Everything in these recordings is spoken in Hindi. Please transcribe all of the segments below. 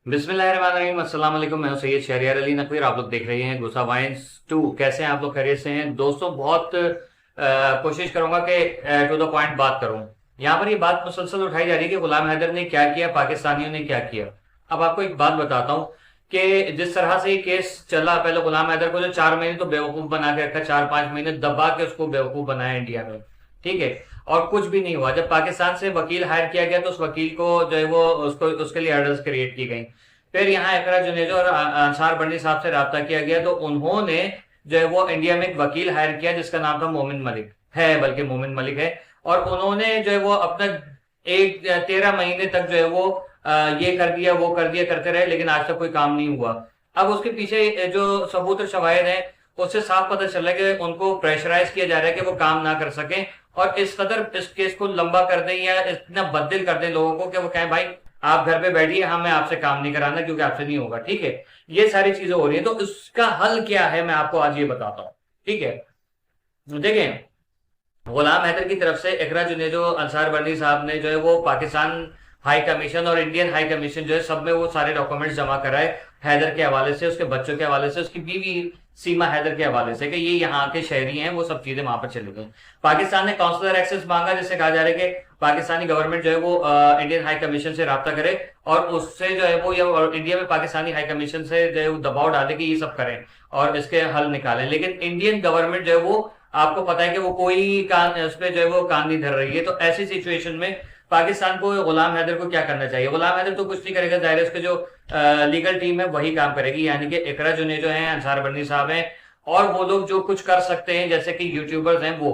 बिस्मिल्लाहिर्रहमानिर्रहीम। अस्सलाम वालेकुम। मैं हूं सैयद शहरियार अली नकवी। आप लोग देख रहे हैं गुस्सा वाइन्स 2। कैसे हैं आप लोग? खैरियत से हैं दोस्तों? बहुत कोशिश करूंगा कि टू द पॉइंट बात करूं। यहाँ पर ये बात मुसलसल उठाई जा रही है कि गुलाम हैदर ने क्या किया, पाकिस्तानियों ने क्या किया। अब आपको एक बात बताता हूं कि जिस तरह से ये केस चला, पहले गुलाम हैदर को जो 4 महीने तो बेवकूफ बना के रखा, 4-5 महीने दबा के उसको बेवकूफ बनाया इंडिया में, ठीक है। और कुछ भी नहीं हुआ। जब पाकिस्तान से वकील हायर किया गया तो उस वकील को जो है वो उसको उसके लिए हर्डल्स क्रिएट की गई। फिर यहाँ इकरा जुनेजो और अंसार बंडी साहब से रब्ता किया गया तो उन्होंने जो है वो इंडिया में एक वकील हायर किया जिसका नाम था मोमिन मलिक, है बल्कि मोमिन मलिक है। और उन्होंने जो है वो अपना 13 महीने तक जो है वो ये कर दिया वो कर दिया करते रहे, लेकिन आज तक कोई काम नहीं हुआ। अब उसके पीछे जो सबूत और शवाहिद है उससे साफ पता चला कि उनको प्रेशराइज किया जा रहा है कि वो काम ना कर सके और इस कदर इस केस को लंबा कर दें या इतना बददिल कर दें लोगों को कि वो कहें भाई आप घर पे बैठिए, हमें आपसे काम नहीं कराना क्योंकि आपसे नहीं होगा, ठीक है। ये सारी चीजें हो रही है तो इसका हल क्या है मैं आपको आज ये बताता हूं, ठीक है। देखें, गुलाम हैदर की तरफ से इकरा जुनेजो अंसार बर्नी साहब ने जो है वो पाकिस्तान हाई कमीशन और इंडियन हाई कमीशन जो है सब में वो सारे डॉक्यूमेंट्स जमा कराए, हैदर के हवाले से, उसके बच्चों के हवाले से, उसकी बीवी सीमा हैदर के हवाले से कि ये यहाँ के शहरी हैं, वो सब चीजें वहां पर चली गई। पाकिस्तान ने काउंसलर एक्सेस मांगा जिससे कहा जा रहा है कि पाकिस्तानी गवर्नमेंट जो है वो इंडियन हाई कमीशन से रब्ता करे और उससे जो है वो या इंडिया में पाकिस्तानी हाई कमीशन से जो है वो दबाव डाले कि ये सब करें और इसके हल निकालें। लेकिन इंडियन गवर्नमेंट जो है वो आपको पता है कि वो कोई कान उस पर जो है वो कान नहीं धर रही है। तो ऐसी सिचुएशन में पाकिस्तान को गुलाम हैदर को क्या करना चाहिए? गुलाम हैदर तो कुछ नहीं करेगा, जाहिर है उसके जो लीगल टीम है वही काम करेगी, यानी कि इकरा जुनेजो हैं, अंसार बर्नी साहब हैं और वो लोग जो कुछ कर सकते हैं जैसे कि यूट्यूबर्स हैं वो।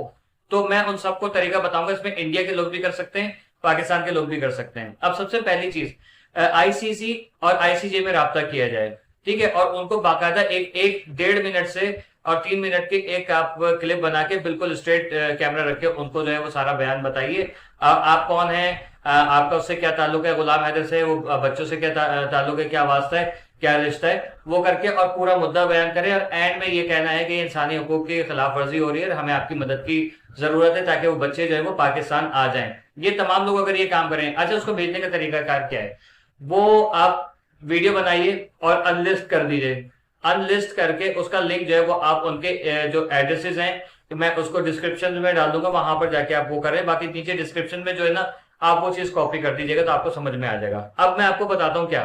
तो मैं उन सबको तरीका बताऊंगा, इसमें इंडिया के लोग भी कर सकते हैं, पाकिस्तान के लोग भी कर सकते हैं। अब सबसे पहली चीज, आईसीसी और आईसीजे में राब्ता किया जाए, ठीक है। और उनको बाकायदा एक एक 1.5 मिनट से और 3 मिनट की एक आप क्लिप बना के बिल्कुल स्ट्रेट कैमरा रख के उनको जो है वो सारा बयान बताइए। आप कौन है, आपका उससे क्या ताल्लुक है, गुलाम हैदर से वो बच्चों से क्या ताल्लुक है, क्या वास्ता है, क्या रिश्ता है, वो करके और पूरा मुद्दा बयान करें और एंड में ये कहना है कि इंसानी हकूक की खिलाफ वर्जी हो रही है और हमें आपकी मदद की जरूरत है ताकि वो बच्चे जो है वो पाकिस्तान आ जाएं। ये तमाम लोग अगर ये काम करें, अच्छा उसको भेजने का तरीकाकार क्या है? वो आप वीडियो बनाइए और अनलिस्ट कर दीजिए। अनलिस्ट करके उसका लिंक जो है वो आप उनके जो एड्रेसेस हैं मैं उसको डिस्क्रिप्शन में डाल दूंगा, वहां पर जाके आप वो करें। बाकी नीचे डिस्क्रिप्शन में जो है ना आप वो चीज कॉपी कर दीजिएगा तो आपको समझ में आ जाएगा। अब मैं आपको बताता हूं क्या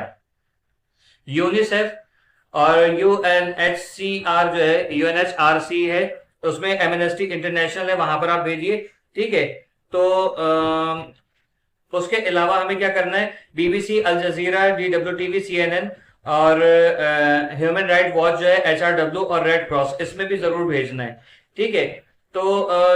यूनिसेफ और यूएनएचसीआर जो है, यूएनएचआरसी है, उसमें एमनेस्टी इंटरनेशनल है, वहां पर आप भेजिए, ठीक है। तो उसके अलावा हमें क्या करना है, बीबीसी, अल जजीरा, DWTV, CNN और ह्यूमन राइट वॉच जो है, HRW और रेड क्रॉस, इसमें भी जरूर भेजना है, ठीक है। तो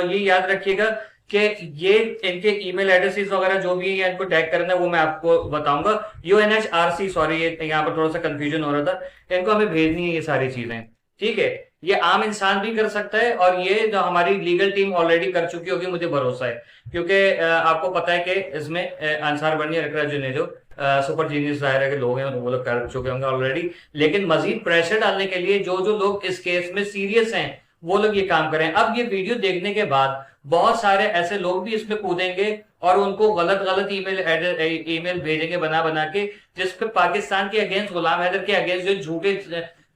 ये याद रखिएगा कि ये इनके ईमेल एड्रेसेस वगैरह जो भी है इनको टैग करना है वो मैं आपको बताऊंगा। यूएनएचआरसी, सॉरी ये यहाँ पर थोड़ा सा कंफ्यूजन हो रहा था, इनको हमें भेजनी है ये सारी चीजें, ठीक है। ये आम इंसान भी कर सकता है और ये जो हमारी लीगल टीम ऑलरेडी कर चुकी होगी, मुझे भरोसा है, क्योंकि आपको पता है कि इसमें अंसार बनी और इकरा जुनेजो सुपर जीनियस दायरा के लोग हैं, वो लोग कर चुके होंगे ऑलरेडी। लेकिन मजीद प्रेशर डालने के लिए जो जो लोग इस केस में सीरियस हैं वो लोग ये काम करें। अब ये वीडियो देखने के बाद बहुत सारे ऐसे लोग भी इसमें कूदेंगे और उनको गलत गलत ईमेल भेजेंगे बना बना के, जिसपे पाकिस्तान के अगेंस्ट, गुलाम हैदर के अगेंस्ट जो झूठे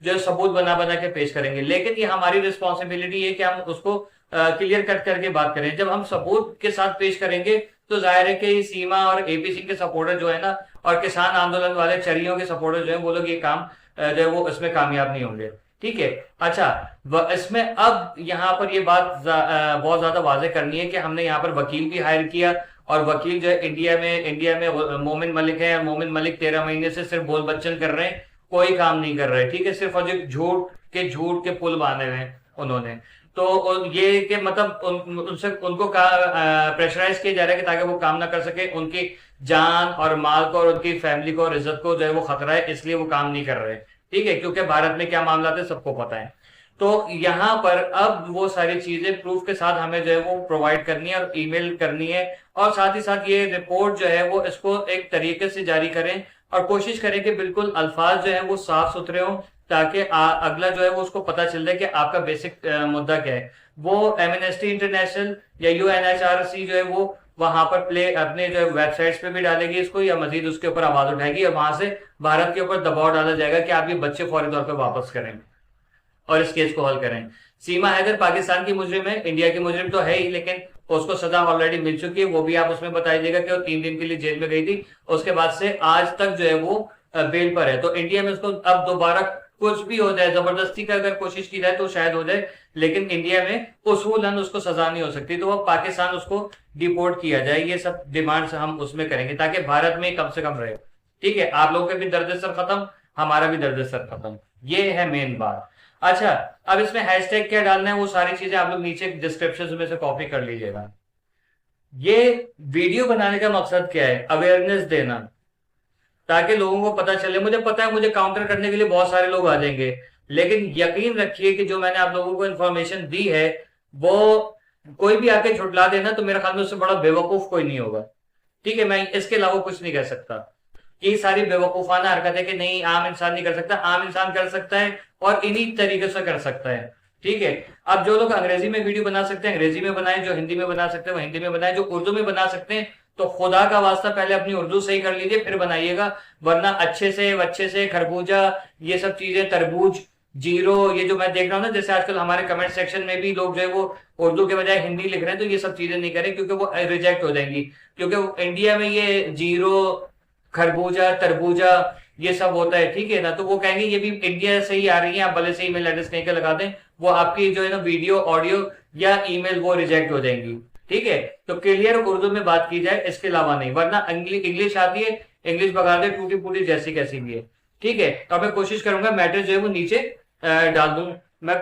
जो सबूत बना बना के पेश करेंगे। लेकिन ये हमारी रिस्पॉन्सिबिलिटी है कि हम उसको क्लियर कट करके बात करें। जब हम सबूत के साथ पेश करेंगे तो जाहिर है कि सीमा और एपीसी के सपोर्टर जो है ना और किसान आंदोलन वाले चरियों के सपोर्टर जो है वो लोग ये काम जो है वो इसमें कामयाब नहीं होंगे, ठीक है। अच्छा, इसमें अब यहाँ पर ये बात बहुत ज्यादा वाजे करनी है कि हमने यहाँ पर वकील भी हायर किया और वकील जो है इंडिया में मोमिन मलिक है और मोमिन मलिक 13 महीने से सिर्फ बोल बच्चन कर रहे हैं, कोई काम नहीं कर रहे, ठीक है। सिर्फ और झूठ के पुल बांधे हुए हैं उन्होंने। तो ये कि मतलब उनसे उनको प्रेशराइज किया जा रहा है कि ताकि वो काम ना कर सके, उनकी जान और माल को और उनकी फैमिली को और इज्जत को जो है वो खतरा है, इसलिए वो काम नहीं कर रहे, ठीक है। क्योंकि भारत में क्या मामला थे सबको पता है। तो यहाँ पर अब वो सारी चीजें प्रूफ के साथ हमें जो है वो प्रोवाइड करनी है और ईमेल करनी है और साथ ही साथ ये रिपोर्ट जो है वो इसको एक तरीके से जारी करें और कोशिश करें कि बिल्कुल अल्फाज जो है वो साफ सुथरे हों ताकि अगला जो है वो उसको पता चल जाए कि आपका बेसिक मुद्दा क्या है। वो एमनेस्टी इंटरनेशनल या यूएनएचआरसी जो है वो वहां पर प्ले अपने जो वेबसाइट्स पे भी डालेगी इसको, या मजीद उसके ऊपर आवाज उठाएगी और वहां से भारत के ऊपर दबाव डाला जाएगा कि आप ये बच्चे फौरी तौर पर वापस करें और इस केस को हल करें। सीमा हैदर पाकिस्तान की मुजरिम है, इंडिया की मुजरिम तो है ही, लेकिन उसको सजा ऑलरेडी मिल चुकी है। वो भी आप उसमें बताइएगा कि वो 3 दिन के लिए जेल में गई थी, उसके बाद से आज तक जो है वो बेल पर है। तो इंडिया में उसको अब दोबारा कुछ भी हो जाए, जबरदस्ती का अगर कोशिश की जाए तो शायद हो जाए, लेकिन इंडिया में उसूलन उसको सजा नहीं हो सकती। तो अब पाकिस्तान उसको डिपोर्ट किया जाए, ये सब डिमांड्स हम उसमें करेंगे ताकि भारत में कम से कम रहे। ठीक है, आप लोगों के भी दर्द सर खत्म, हमारा भी दर्द सर खत्म, ये है मेन बात। अच्छा, अब इसमें हैशटैग क्या डालना है वो सारी चीजें आप लोग नीचे डिस्क्रिप्शन में से कॉपी कर लीजिएगा। ये वीडियो बनाने का मकसद क्या है? अवेयरनेस देना, ताकि लोगों को पता चले। मुझे पता है मुझे काउंटर करने के लिए बहुत सारे लोग आ जाएंगे, लेकिन यकीन रखिए कि जो मैंने आप लोगों को इंफॉर्मेशन दी है वो कोई भी आके झुटला देना तो मेरे ख्याल में उससे बड़ा बेवकूफ कोई नहीं होगा। ठीक है, मैं इसके अलावा कुछ नहीं कह सकता। ये सारी बेवकूफाना हरकत है कि नहीं आम इंसान नहीं कर सकता, आम इंसान कर सकता है और इन्हीं तरीके से कर सकता है। ठीक है, अब जो लोग अंग्रेजी में वीडियो बना सकते हैं अंग्रेजी में बनाएं, जो हिंदी में बना सकते हैं वो हिंदी में बनाएं, जो उर्दू में बना सकते हैं तो खुदा का वास्ता पहले अपनी उर्दू सही कर लीजिए फिर बनाइएगा, वरना अच्छे से खरबूजा, ये सब चीजें, तरबूज, जीरो, ये जो मैं देख रहा हूं ना, जैसे आजकल हमारे कमेंट सेक्शन में भी लोग जो है वो उर्दू के बजाय हिंदी लिख रहे हैं, तो ये सब चीजें नहीं करें क्योंकि वो रिजेक्ट हो जाएंगी। क्योंकि इंडिया में ये जीरो, खरबूजा, तरबूजा ये सब होता है, ठीक है ना, तो वो कहेंगे ये भी इंडिया से ही आ रही है, आप भले से ईमेल एड्रेस कहीं का लगा दें, वो आपकी जो है ना वीडियो, ऑडियो या ईमेल वो रिजेक्ट हो जाएंगी। ठीक है, तो क्लियर उर्दू में बात की जाए, इसके अलावा नहीं, वरना इंग्लिश आती है, इंग्लिश बगा दे टूटी फूटी जैसी कैसी भी है। ठीक है, तो मैं कोशिश करूंगा मैटर जो है वो नीचे डाल दूं। मैं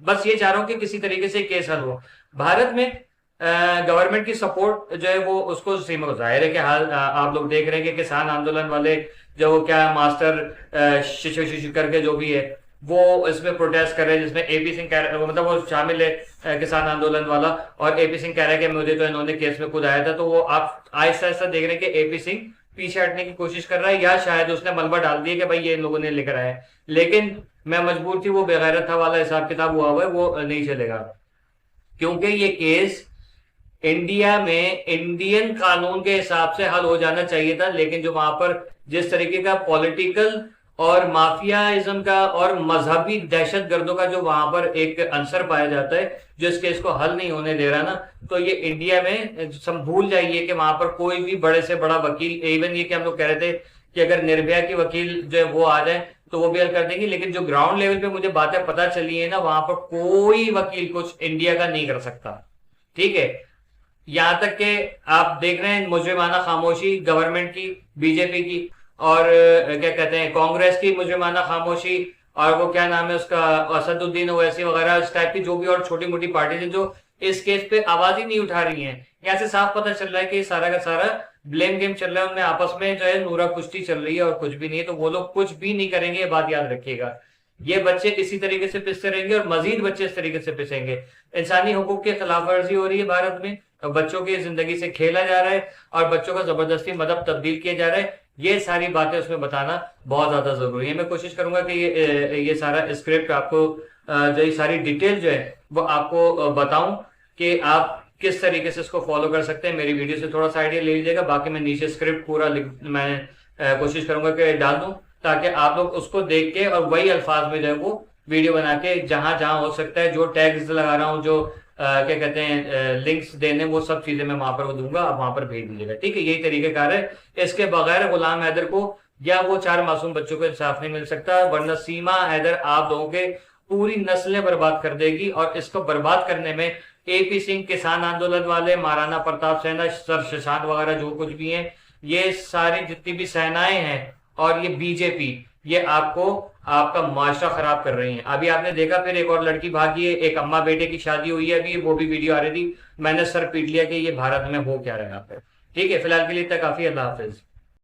बस ये चाह रहा हूं कि किसी तरीके से केस हल हो। भारत में गवर्नमेंट की सपोर्ट जो है वो उसको सीमा जाहिर है कि हाल आप लोग देख रहे हैं कि किसान आंदोलन वाले जो वो क्या मास्टर शिशु करके जो भी है वो इसमें प्रोटेस्ट कर रहे हैं, जिसमें एपी सिंह कह रहे मतलब वो शामिल है किसान आंदोलन वाला, और एपी सिंह कह रहा है कि मुझे तो इन्होंने केस में खुद आया था। तो वो आप आहिस्ता आहिस्ता देख रहे हैं कि एपी सिंह पीछे हटने की कोशिश कर रहा है, या शायद उसने मलबा डाल दिया कि भाई ये इन लोगों ने लिख रहा है, लेकिन मैं मजबूर थी, वो बेगैरत था वाला हिसाब किताब हुआ हुआ है, वो नहीं चलेगा। क्योंकि ये केस इंडिया में इंडियन कानून के हिसाब से हल हो जाना चाहिए था, लेकिन जो वहां पर जिस तरीके का पॉलिटिकल और माफियाइज्म का और मजहबी दहशत गर्दों का जो वहां पर एक अंसर पाया जाता है जो इस केस को हल नहीं होने दे रहा ना, तो ये इंडिया में सब भूल जाइए कि वहां पर कोई भी बड़े से बड़ा वकील, इवन ये कि हम लोग कह रहे थे कि अगर निर्भया की वकील जो है वो आ जाए तो वो भी हल कर देंगे, लेकिन जो ग्राउंड लेवल पे मुझे बातें पता चली है ना, वहां पर कोई वकील कुछ इंडिया का नहीं कर सकता। ठीक है, यहां तक कि आप देख रहे हैं मुजरिमाना खामोशी गवर्नमेंट की, बीजेपी की, और क्या कहते हैं कांग्रेस की मुजरिमाना खामोशी, और वो क्या नाम है उसका असदुद्दीन ओवैसी वगैरह, इस टाइप की जो भी और छोटी मोटी पार्टी है जो इस केस पे आवाज ही नहीं उठा रही हैं। यहाँ से साफ पता चल रहा है कि सारा का सारा ब्लेम गेम चल रहा है, उनमें आपस में जो है नूरा कुश्ती चल रही है और कुछ भी नहीं है। तो वो लोग कुछ भी नहीं करेंगे, ये बात याद रखिएगा। ये बच्चे इसी तरीके से पिसते रहेंगे और मजीद बच्चे इस तरीके से पिसेंगे। इंसानी हुकूक की खिलाफ वर्जी हो रही है भारत में, बच्चों की जिंदगी से खेला जा रहा है और बच्चों का जबरदस्ती मदहब तब्दील किया जा रहा है। ये सारी बातें उसमें बताना बहुत ज्यादा जरूरी है। मैं कोशिश करूंगा कि ये सारा स्क्रिप्ट आपको जो ये सारी डिटेल जो है वो आपको बताऊं कि आप किस तरीके से इसको फॉलो कर सकते हैं। मेरी वीडियो से थोड़ा सा आइडिया ले लीजिएगा, बाकी मैं नीचे स्क्रिप्ट पूरा मैं कोशिश करूंगा कि डाल दूं ताकि आप लोग उसको देख के और वही अल्फाज में जो है वो वीडियो बना के जहां जहां हो सकता है, जो टैग्स लगा रहा हूं, जो क्या कहते हैं लिंक्स देने, वो सब चीजें मैं वहां पर वो दूंगा, आप वहां पर भेज दीजिएगा। ठीक है, यही तरीकेकार है। इसके बगैर गुलाम हैदर को या वो 4 मासूम बच्चों को इंसाफ नहीं मिल सकता, वरना सीमा हैदर आप लोगों के पूरी नस्लें बर्बाद कर देगी। और इसको बर्बाद करने में एपी सिंह, किसान आंदोलन वाले, महाराणा प्रताप सेना, सर शशांक वगैरह जो कुछ भी हैं, ये सारी जितनी भी सेनाएं हैं और ये बीजेपी, ये आपको आपका माशरा खराब कर रही हैं। अभी आपने देखा फिर एक और लड़की भागी है, एक अम्मा बेटे की शादी हुई है, अभी वो भी वीडियो आ रही थी, मैंने सर पीट लिया कि ये भारत में हो क्या रहा है यहाँ पे। ठीक है, फिलहाल के लिए इतना काफी। अल्लाह हाफिज।